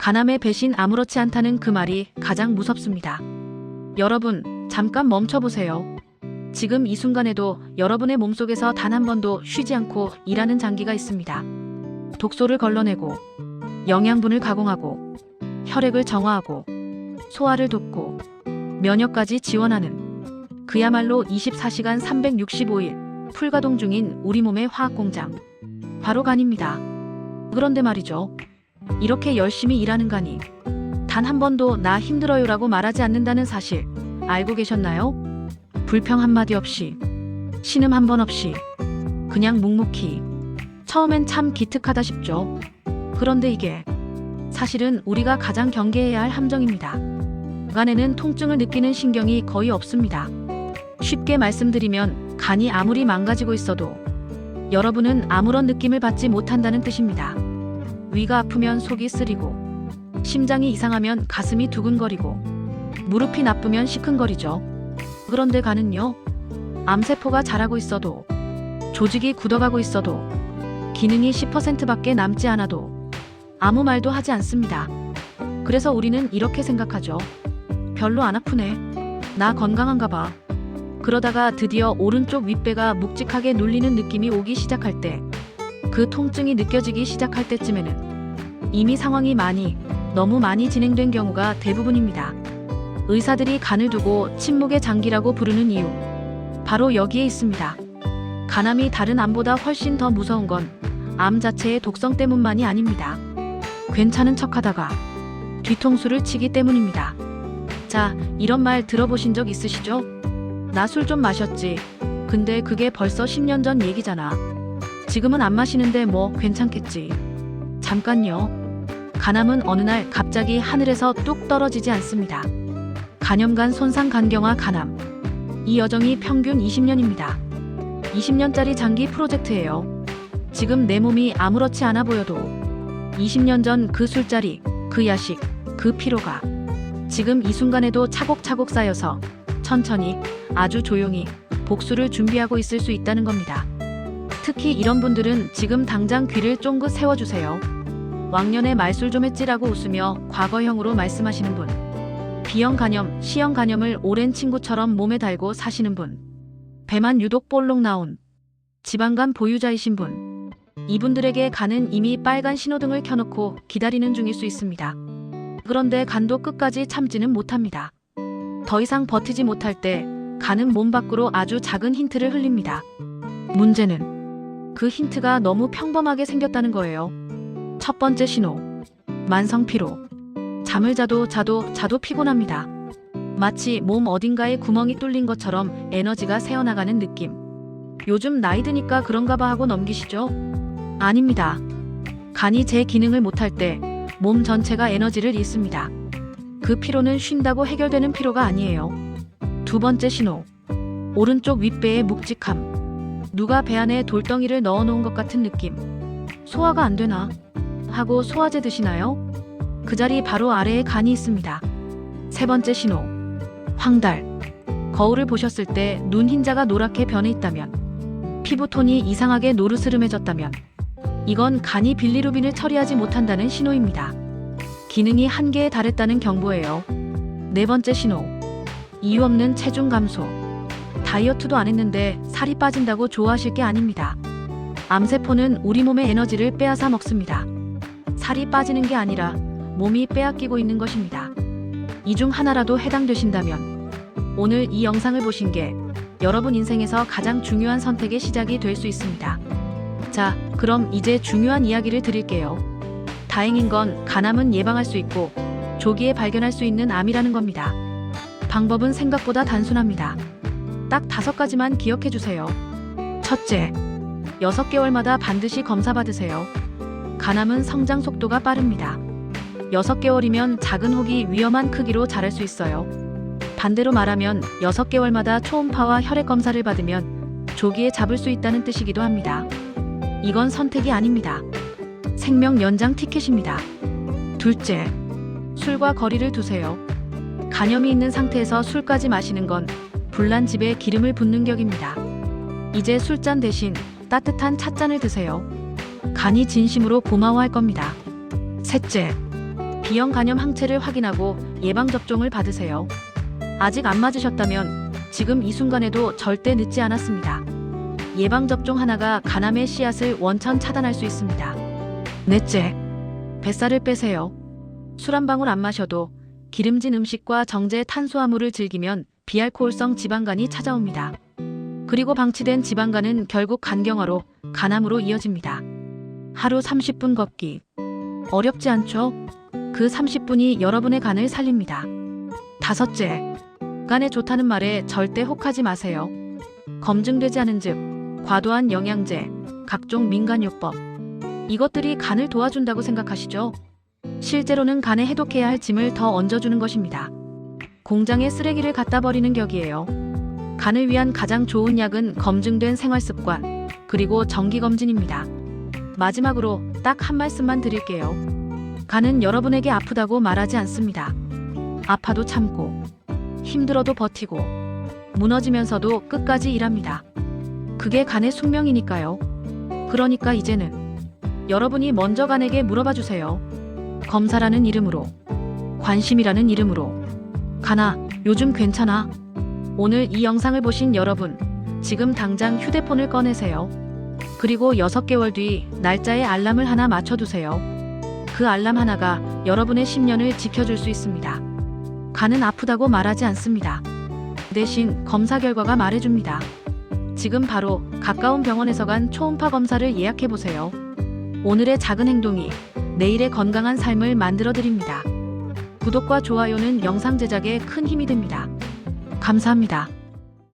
간암의 배신 아무렇지 않다는 그 말이 가장 무섭습니다. 여러분, 잠깐 멈춰보세요. 지금 이 순간에도 여러분의 몸속에서 단 한 번도 쉬지 않고 일하는 장기가 있습니다. 독소를 걸러내고, 영양분을 가공하고, 혈액을 정화하고, 소화를 돕고, 면역까지 지원하는 그야말로 24시간 365일 풀가동 중인 우리 몸의 화학공장. 바로 간입니다. 그런데 말이죠. 이렇게 열심히 일하는 간이 단 한 번도 나 힘들어요라고 말하지 않는다는 사실 알고 계셨나요? 불평 한마디 없이, 신음 한 번 없이, 그냥 묵묵히. 처음엔 참 기특하다 싶죠. 그런데 이게 사실은 우리가 가장 경계해야 할 함정입니다. 간에는 통증을 느끼는 신경이 거의 없습니다. 쉽게 말씀드리면 간이 아무리 망가지고 있어도 여러분은 아무런 느낌을 받지 못한다는 뜻입니다. 위가 아프면 속이 쓰리고, 심장이 이상하면 가슴이 두근거리고, 무릎이 나쁘면 시큰거리죠. 그런데 간은요, 암세포가 자라고 있어도, 조직이 굳어가고 있어도, 기능이 10%밖에 남지 않아도 아무 말도 하지 않습니다. 그래서 우리는 이렇게 생각하죠. 별로 안 아프네. 나 건강한가 봐. 그러다가 드디어 오른쪽 윗배가 묵직하게 눌리는 느낌이 오기 시작할 때, 그 통증이 느껴지기 시작할 때쯤에는 이미 상황이 너무 많이 진행된 경우가 대부분입니다. 의사들이 간을 두고 침묵의 장기라고 부르는 이유, 바로 여기에 있습니다. 간암이 다른 암보다 훨씬 더 무서운 건 암 자체의 독성 때문만이 아닙니다. 괜찮은 척하다가 뒤통수를 치기 때문입니다. 자, 이런 말 들어보신 적 있으시죠? 나 술 좀 마셨지. 근데 그게 벌써 10년 전 얘기잖아. 지금은 안 마시는데 뭐 괜찮겠지. 잠깐요. 간암은 어느 날 갑자기 하늘에서 뚝 떨어지지 않습니다. 간염간 손상 간경화 간암. 이 여정이 평균 20년입니다. 20년짜리 장기 프로젝트예요. 지금 내 몸이 아무렇지 않아 보여도 20년 전 그 술자리, 그 야식, 그 피로가 지금 이 순간에도 차곡차곡 쌓여서 천천히, 아주 조용히 복수를 준비하고 있을 수 있다는 겁니다. 특히 이런 분들은 지금 당장 귀를 쫑긋 세워주세요. 왕년에 말술 좀 했지라고 웃으며 과거형으로 말씀하시는 분, B형 간염, C형 간염을 오랜 친구처럼 몸에 달고 사시는 분, 배만 유독 볼록 나온 지방간 보유자이신 분, 이분들에게 간은 이미 빨간 신호등을 켜놓고 기다리는 중일 수 있습니다. 그런데 간도 끝까지 참지는 못합니다. 더 이상 버티지 못할 때 간은 몸 밖으로 아주 작은 힌트를 흘립니다. 문제는 그 힌트가 너무 평범하게 생겼다는 거예요. 첫 번째 신호, 만성 피로. 잠을 자도 피곤합니다. 마치 몸 어딘가에 구멍이 뚫린 것처럼 에너지가 새어나가는 느낌. 요즘 나이 드니까 그런가 봐 하고 넘기시죠? 아닙니다. 간이 제 기능을 못할 때 몸 전체가 에너지를 잃습니다. 그 피로는 쉰다고 해결되는 피로가 아니에요. 두 번째 신호, 오른쪽 윗배의 묵직함. 누가 배 안에 돌덩이를 넣어놓은 것 같은 느낌. 소화가 안 되나? 하고 소화제 드시나요? 그 자리 바로 아래에 간이 있습니다. 세 번째 신호, 황달. 거울을 보셨을 때 눈 흰자가 노랗게 변해 있다면, 피부톤이 이상하게 노르스름해졌다면 이건 간이 빌리루빈을 처리하지 못한다는 신호입니다. 기능이 한계에 달했다는 경보예요. 네 번째 신호, 이유 없는 체중 감소. 다이어트도 안 했는데 살이 빠진다고 좋아하실 게 아닙니다. 암세포는 우리 몸의 에너지를 빼앗아 먹습니다. 살이 빠지는 게 아니라 몸이 빼앗기고 있는 것입니다. 이 중 하나라도 해당되신다면 오늘 이 영상을 보신 게 여러분 인생에서 가장 중요한 선택의 시작이 될 수 있습니다. 자, 그럼 이제 중요한 이야기를 드릴게요. 다행인 건 간암은 예방할 수 있고 조기에 발견할 수 있는 암이라는 겁니다. 방법은 생각보다 단순합니다. 딱 5가지만 기억해 주세요. 첫째, 6개월마다 반드시 검사받으세요. 간암은 성장 속도가 빠릅니다. 6개월이면 작은 혹이 위험한 크기로 자랄 수 있어요. 반대로 말하면 6개월마다 초음파와 혈액 검사를 받으면 조기에 잡을 수 있다는 뜻이기도 합니다. 이건 선택이 아닙니다. 생명 연장 티켓입니다. 둘째, 술과 거리를 두세요. 간염이 있는 상태에서 술까지 마시는 건 불난 집에 기름을 붓는 격입니다. 이제 술잔 대신 따뜻한 찻잔을 드세요. 간이 진심으로 고마워할 겁니다. 셋째, B형 간염 항체를 확인하고 예방접종을 받으세요. 아직 안 맞으셨다면 지금 이 순간에도 절대 늦지 않았습니다. 예방접종 하나가 간암의 씨앗을 원천 차단할 수 있습니다. 넷째, 뱃살을 빼세요. 술 한 방울 안 마셔도 기름진 음식과 정제 탄수화물을 즐기면 비알코올성 지방간이 찾아옵니다. 그리고 방치된 지방간은 결국 간경화로 간암으로 이어집니다. 하루 30분 걷기. 어렵지 않죠? 그 30분이 여러분의 간을 살립니다. 다섯째, 간에 좋다는 말에 절대 혹하지 마세요. 검증되지 않은 즉, 과도한 영양제, 각종 민간요법. 이것들이 간을 도와준다고 생각하시죠? 실제로는 간에 해독해야 할 짐을 더 얹어주는 것입니다. 공장에 쓰레기를 갖다 버리는 격이에요. 간을 위한 가장 좋은 약은 검증된 생활습관, 그리고 정기검진입니다. 마지막으로 딱 한 말씀만 드릴게요. 간은 여러분에게 아프다고 말하지 않습니다. 아파도 참고, 힘들어도 버티고, 무너지면서도 끝까지 일합니다. 그게 간의 숙명이니까요. 그러니까 이제는 여러분이 먼저 간에게 물어봐 주세요. 검사라는 이름으로, 관심이라는 이름으로. 간아, 요즘 괜찮아? 오늘 이 영상을 보신 여러분, 지금 당장 휴대폰을 꺼내세요. 그리고 6개월 뒤 날짜에 알람을 하나 맞춰두세요. 그 알람 하나가 여러분의 10년을 지켜줄 수 있습니다. 간은 아프다고 말하지 않습니다. 대신 검사 결과가 말해줍니다. 지금 바로 가까운 병원에서 간 초음파 검사를 예약해보세요. 오늘의 작은 행동이 내일의 건강한 삶을 만들어드립니다. 구독과 좋아요는 영상 제작에 큰 힘이 됩니다. 감사합니다.